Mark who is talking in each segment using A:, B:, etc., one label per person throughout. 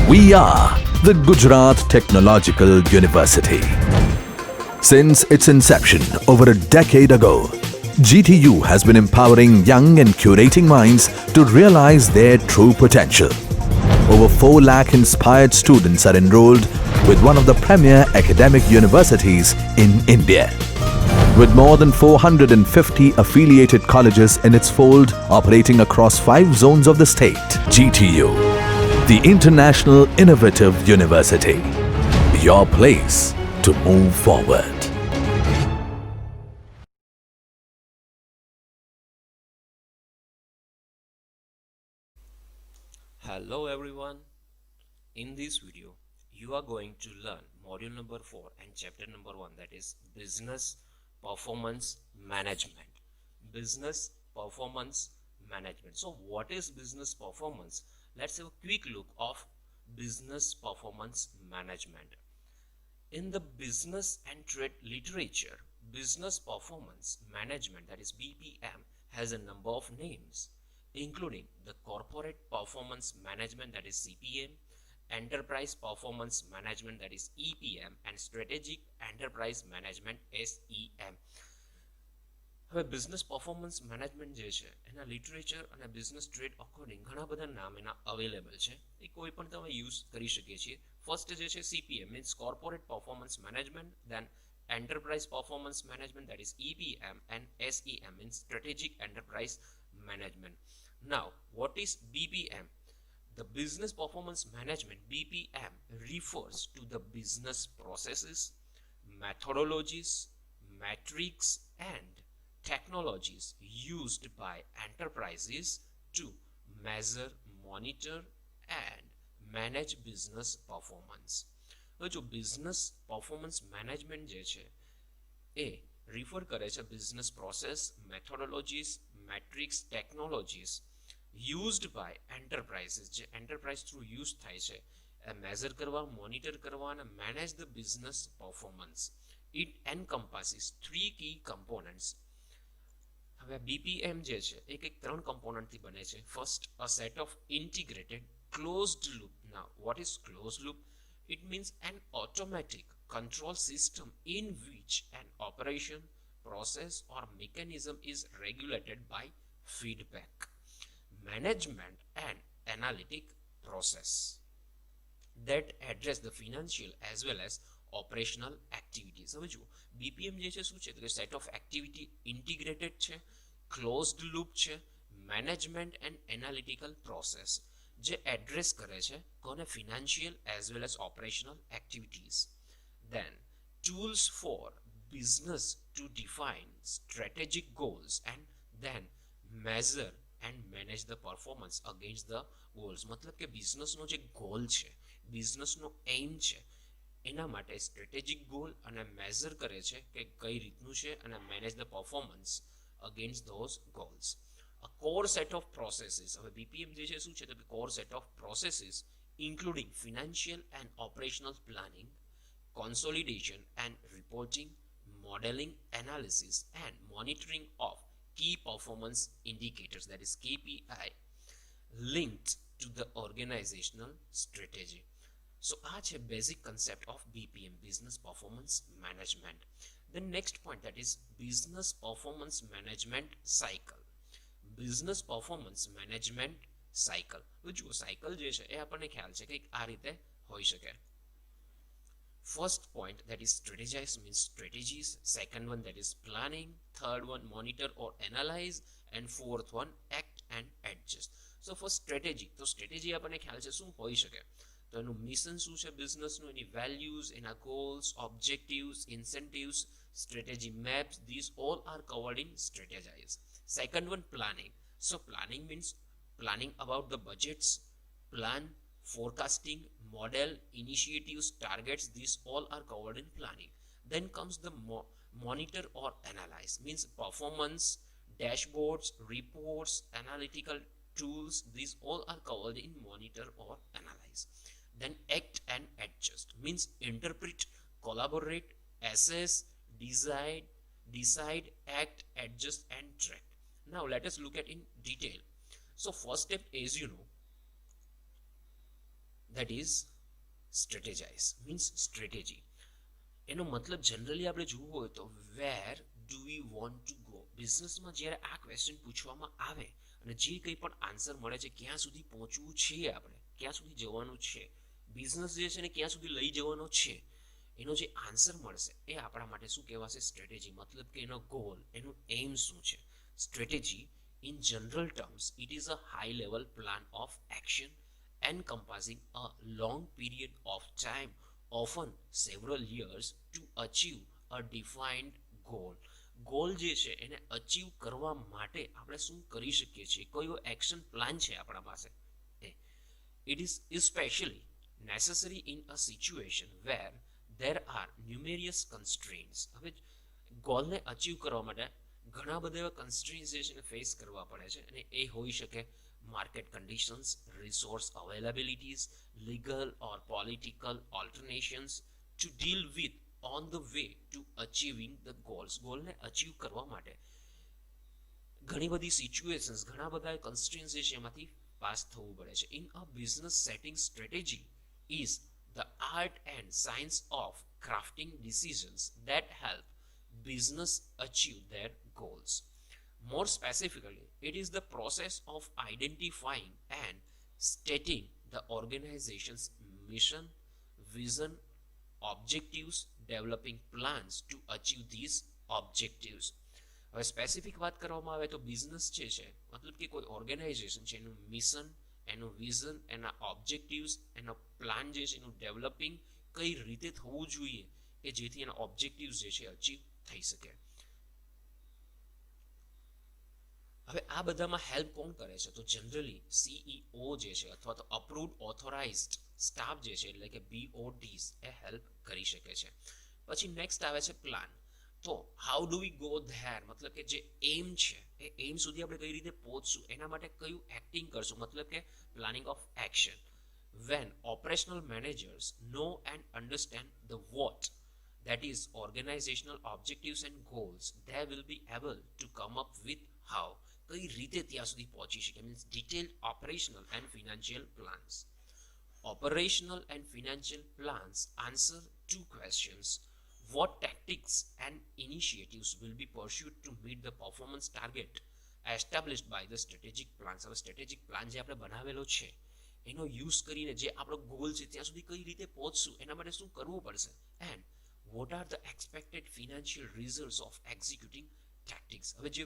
A: We are the Gujarat Technological University. Since its inception over a decade ago, GTU has been empowering young and curating minds to realize their true potential. Over 4 lakh inspired students are enrolled with one of the premier academic universities in India. With more than 450 affiliated colleges in its fold operating across 5 zones of the state, GTU, the International Innovative University, your place to move forward.
B: Hello everyone. In this video, you are going to learn module number 4 and chapter number 1, that is Business Performance Management. Business Performance Management. So what is business performance? Let's have a quick look of business performance management. In the business and trade literature, business performance management, that is BPM, has a number of names, including the corporate performance management, that is CPM, enterprise performance management, that is EPM, and strategic enterprise management, SEM. હવે business performance management જે છે એના literature અને business trade according ઘણા બધા નામ એના available છે, એ કોઈ પણ તમે યુઝ કરી શકીએ છીએ. ફર્સ્ટ જે છે CPM means corporate performance management, then enterprise performance management, that is EPM, and SEM means strategic enterprise management. Now what is BPM? The business performance management, BPM, refers to the business processes, methodologies, metrics, and technologies used by enterprises to measure, monitor, and manage business performance. जो business performance management जे छे ए refer करे छे business process, methodologies, matrix, technologies used by enterprises જે enterprise through use થાય છે measure કરવા, monitor કરવા અને manage the business performance. It encompasses 3 key components. હવે BPM જે છે એ કંઈક 3 component થી બને છે. First, a set of integrated closed loop. Now what is closed loop? It means an automatic control system in which an operation, process, or mechanism is regulated by feedback, management, and analytic process that address the financial as well as operational activities. હવે જુઓ BPM જે છે શું છે તો set of activity integrated છે, closed loop છે, management and analytical process જે એડ્રેસ કરે છે કોને financial as well as operational activities. Then tools for business to define strategic goals and then measure and manage the performance against the goals. मतलब કે બિઝનેસનો જે goal છે, બિઝનેસનો aim છે, એના માટે સ્ટ્રેટેજિક ગોલ અને મેઝર કરે છે કે કઈ રીતનું છે અને manage the performance against those goals. A core set of processes. હવે BPM જે છે શું છે તો core set of processes including financial and operational planning, consolidation and reporting, modeling, analysis, and monitoring of key performance indicators, that is KPI, linked to the organizational strategy. So આ છે basic concept of BPM, business performance management. The next point, that is business performance management cycle. Business performance management cycle. જુઓ cycle જે છે એ આપણને ખ્યાલ છે કે આ રીતે હોઈ શકે. First point, that is strategize means strategies. Second one, that is planning. Third one, monitor or analyze. And fourth one, act and adjust. So for strategy, તો સ્ટ્રેટેજી આપણને ખ્યાલ છે શું હોઈ શકે તો એનું મિશન શું છે બિઝનેસનું, એની વેલ્યુઝ, એના goals, objectives, incentives, strategy maps, these all are covered in strategize. Second one, planning. So planning means planning about the budgets, plan, forecasting, model, initiatives, targets, these all are covered in planning. Then comes the monitor or analyze, means performance, dashboards, reports, analytical tools, these all are covered in monitor or analyze. Then act and adjust, means interpret, collaborate, assess, decide, act, adjust, and track. Now let us look at in detail. So first step, as you know, that is strategize means strategy. એનો મતલબ generally આપણે જોવું હોય તો where do we want to go. બિઝનેસમાં જ્યારે આ question પૂછવામાં આવે અને જે કંઈ પણ આન્સર મળે છે ક્યાં સુધી પહોંચવું છે, આપણે ક્યાં સુધી જવાનું છે, બિઝનેસ જે છે ને ક્યાં સુધી લઈ જવાનો છે, એનો જે આન્સર મળશે એ આપણા માટે શું કહેવાશે? સ્ટ્રેટેજી. મતલબ કે એનો ગોલ, એનું એમ શું છે. Strategy in general terms it is a high level plan of action encompassing a long period of time, often several years, to achieve a defined goal. Goal જે છે એને અચીવ કરવા માટે આપણે શું કરી શકીએ છીએ, કયો એક્શન પ્લાન છે આપણા પાસે. It is especially necessary in a situation where there are numerous constraints. હવે ગોલને અચીવ કરવા માટે ઘણા બધા એવા કન્સ્ટ્રેન્ટ્સ જે છે ફેસ કરવા પડે છે, અને એ હોઈ શકે market conditions, resource availabilities, legal or political alternations to deal with on the way to achieving the goals. ગોલને અચીવ કરવા માટે ઘણી બધી સિચ્યુએશન્સ, ઘણા બધા કન્સ્ટ્રેન્ટ્સ જે છે એમાંથી પાસ થવું પડે છે. In a business setting strategy is the art and science of crafting decisions that help business achieve their goals. More specifically, it is the process of identifying and stating the organization's mission, vision, objectives, developing plans to achieve these objectives. હવે specific વાત કરવામાં આવે તો business જે છે મતલબ કે કોઈ ઓર્ગેનાઇઝેશન છે એનું મિશન, એનું વિઝન, એના ઓબ્જેક્ટિવ્સ, એનો પ્લાન જે છે એનું ડેવલપિંગ કઈ રીતે થવું જોઈએ કે જેથી એના ઓબ્જેક્ટિવ્સ જે છે અચીવ થઈ શકે. હવે આ બધામાં હેલ્પ કોણ કરે છે? તો જનરલી સીઈઓ જે છે અથવા તો અપ્રુવડ ઓથોરાઇઝડ સ્ટાફ જે છે એટલે કે BODs એ હેલ્પ કરી શકે છે. પછી નેક્સ્ટ આવે છે પ્લાન. તો how do we go there, મતલબ કે જે એમ છે એ એમ સુધી આપણે કઈ રીતે પહોંચશું, એના માટે કયું એક્ટિંગ કરશું, મતલબ કે planning of action. When operational managers know and understand the what, that is organizational objectives and goals, they will be able to come up with how, કઈ રીતે ત્યાં સુધી પહોંચી શકે, means detailed operational and financial plans. Operational and financial plans answer two questions. What tactics and initiatives will be pursued to meet the performance target established by the strategic plans. હવે strategic plan જે આપણે બનાવેલો છે એનો use કરીને જે આપણો goal છે ત્યાં સુધી કઈ રીતે પહોંચશું, એના માટે શું કરવું પડશે, and what are the expected financial results of executing tactics. હવે જે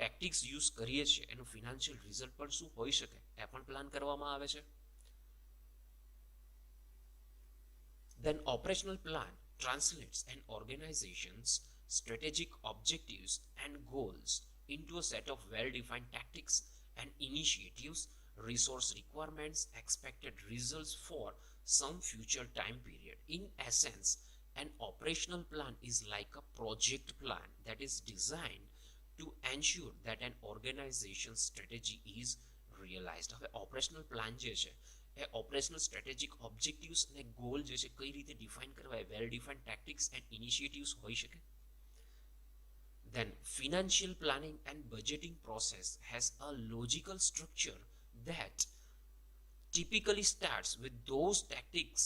B: ટેક્ટિક્સ યુઝ કરીએ છીએ એનું ફિનાન્શિયલ રિઝલ્ટ પણ શું હોઈ શકે એ પણ પ્લાન કરવામાં આવે છે. Then operational plan translates an organization's strategic objectives and goals into a set of well-defined tactics and initiatives, resource requirements, expected results for some future time period. In essence, an operational plan is like a project plan that is designed to ensure that an organization's strategy is realized. હવે operational plan જે છે એ operational strategic objectives અને goal જે છે કઈ રીતે define કરવા, વેલ defined tactics and initiatives હોઈ શકે. Then financial planning and budgeting process has a logical structure that typically starts with those tactics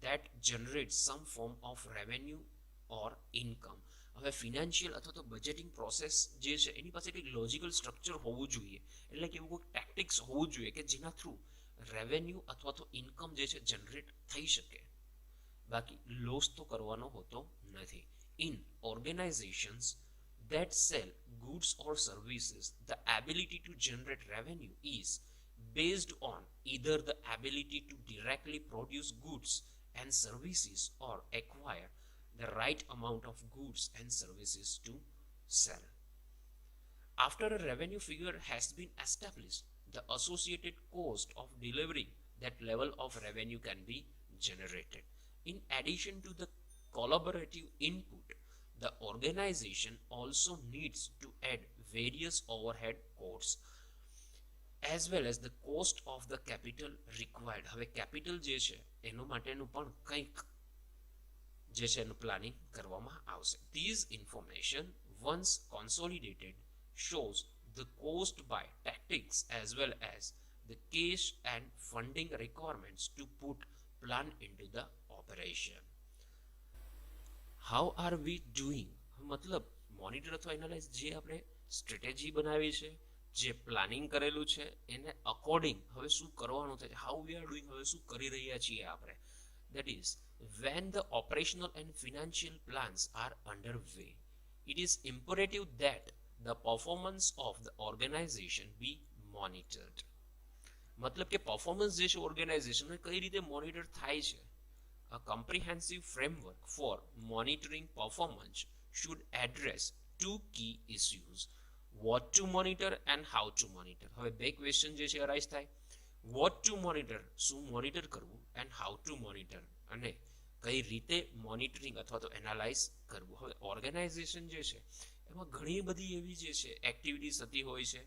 B: that generate some form of revenue or income. હવે financial અથવા તો બજેટિંગ પ્રોસેસ જે છે એની પાસે કંઈક logical structure હોવું જોઈએ, એટલે કે એવું કોઈક ટેક્ટિક્સ હોવું જોઈએ કે જેના થ્રુ રેવન્યુ અથવા તો ઇન્કમ જે છે જનરેટ થઈ શકે, બાકી લોસ તો કરવાનો હોતો નથી. In organisations that sell goods or services, the ability to generate revenue is based on either the ability to directly produce goods and services or acquire the right amount of goods and services to sell. After a revenue figure has been established, the associated cost of delivering that level of revenue can be generated. In addition to the collaborative input, the organization also needs to add various overhead costs as well as the cost of the capital required. હવે capital જે છે એનો માટેનું પણ કંઈક જે છે એનું પ્લાનિંગ કરવામાં આવશે. These information once consolidated shows the cost by tactics as well as the cash and funding requirements to put plan into the operation. How are we doing? मतलब મોનિટર અથવા એનાલાઇઝ જે આપણે સ્ટ્રેટેજી બનાવી છે, જે planning કરેલું છે, એને અકોર્ડિંગ હવે શું કરવાનું થાય, હાઉ વી આર ડુઈંગ, હવે શું કરી રહ્યા છીએ આપણે. That is, when the operational and financial plans are underway, it is imperative that the performance of the organization be monitored. मतलब કે પરફોર્મન્સ જે છે ઓર્ગેનાઇઝેશન કઈ રીતે મોનિટર થાય છે. A comprehensive framework for monitoring performance should address two key issues: what to monitor and how to monitor. હવે બે ક્વેશ્ચન જે છે અરાઇઝ થાય. what to monitor, શું મોનિટર કરવું, and how to monitor, અને કઈ રીતે મોનિટરિંગ અથવા તો એનાલાઇઝ કરવું. હવે ઓર્ગેનાઇઝેશન જે છે એમાં ઘણી બધી એવી જે છે એક્ટિવિટીઝ થતી હોય છે,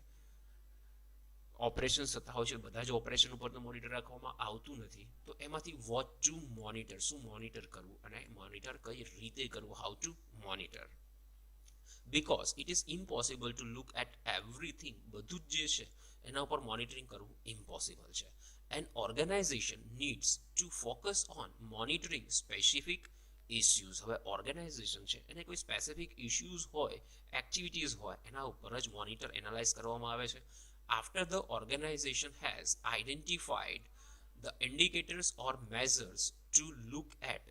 B: ઓપરેશન થતા હોય છે. બધા જ ઓપરેશન ઉપર તો મોનિટર રાખવામાં આવતું નથી. તો એમાંથી વોટ ટુ મોનિટર, શું મોનિટર કરવું અને મોનિટર કઈ રીતે કરવું, how to monitor. Because it is impossible to look at everything, બધું જ જે છે એના ઉપર મોનિટરિંગ કરવું ઇમ્પોસિબલ છે. An organization needs to focus on monitoring specific issues. હવે ઓર્ગેનાઇઝેશન છે એને કોઈ સ્પેસિફિક ઇશ્યુઝ હોય, એક્ટિવિટીઝ હોય, એના ઉપર જ મોનિટર એનાલાઇઝ કરવામાં આવે છે. After the organization has identified the indicators or measures to look at,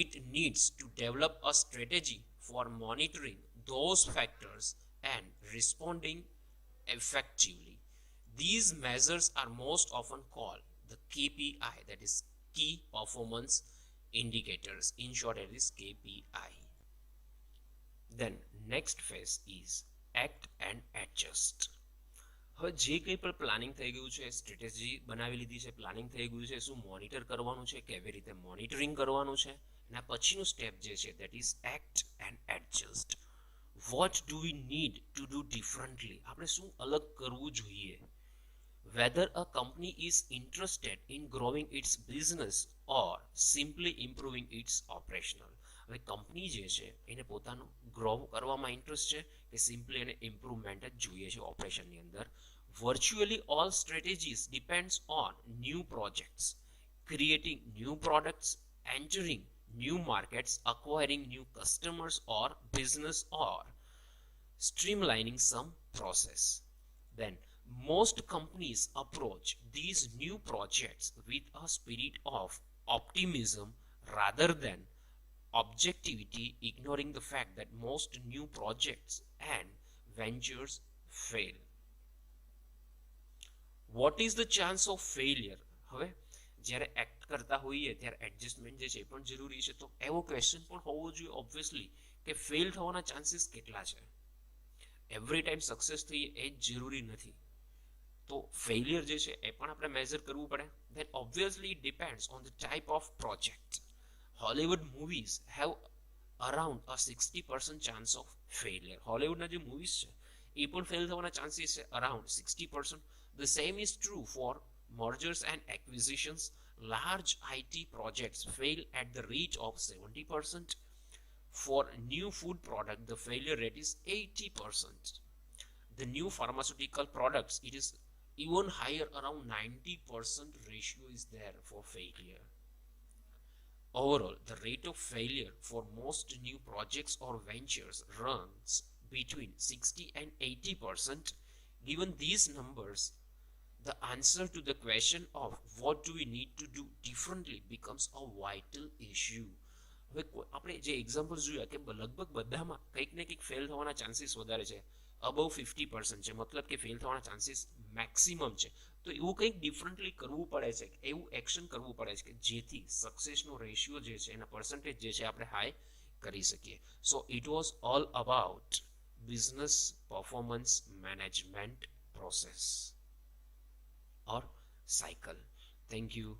B: it needs to develop a strategy for monitoring those factors and responding effectively. These measures are most often called the KPI, that is key performance indicators. In short, it is KPI. Then next phase is act and adjust. હવે જે કંઈ પણ planning થઈ ગયું છે, strategy બનાવી લીધી છે, પ્લાનિંગ થઈ ગયું છે, શું મોનિટર કરવાનું છે, કેવી રીતે મોનિટરિંગ કરવાનું છે, એના પછીનું સ્ટેપ જે છે that is act and adjust. What do we need to do differently, આપણે શું અલગ કરવું જોઈએ. Whether a company is interested in growing its business or simply improving its operational. હવે કંપની જે છે એને પોતાનું ગ્રો કરવામાં ઇન્ટરેસ્ટ છે કે સિમ્પલી એને ઇમ્પ્રુવમેન્ટ જ જોઈએ છે ઓપરેશનની અંદર. Virtually all strategies depends on new projects, creating new products, entering new markets, acquiring new customers or business, or streamlining some process. Then most companies approach these new projects with a spirit of optimism rather than objectivity, ignoring the fact that most new projects and ventures fail. What is the chance of failure? હવે જ્યારે act કરતા હોઈએ ત્યારે adjustment જે છે એ પણ જરૂરી છે. તો એવો ક્વેશ્ચન પણ હોવો જોઈએ ઓબ્વિયસલી કે ફેલ થવાના ચાન્સીસ કેટલા છે. એવરી ટાઈમ સક્સેસ થઈએ એ જ જરૂરી નથી. તો ફેલિયર જે છે એ પણ આપણે મેઝર કરવું પડે. Then obviously it depends on the type of project. Hollywood movies have around a 60% chance of failure. હોલિવૂડના જે મૂવીઝ છે એ પણ ફેલ થવાના ચાન્સીસ છે around 60%. The same is true for mergers and acquisitions. Large IT projects fail at the rate of 70%. For new food product, the failure rate is 80%. The new pharmaceutical products, it is even higher, around 90% ratio is there for failure. Overall, the rate of failure for most new projects or ventures runs between 60 and 80%. Given these numbers, the answer to the question of what do we need to do differently becomes a vital issue. હવે આપણે જે example જોયા કે લગભગ બધામાં કંઈક ને કંઈક ફેલ થવાના ચાન્સીસ વધારે છે, અબવ 50% છે, મતલબ કે ફેલ થવાના ચાન્સીસ મેક્સિમમ છે. તો એવું કંઈક ડિફરન્ટલી કરવું પડે છે, એવું એક્શન કરવું પડે છે કે જેથી સક્સેસનો રેશિયો જે છે એના પર્સન્ટેજ જે છે આપણે હાઈ કરી શકીએ. So it was all about business performance management process or cycle. Thank you.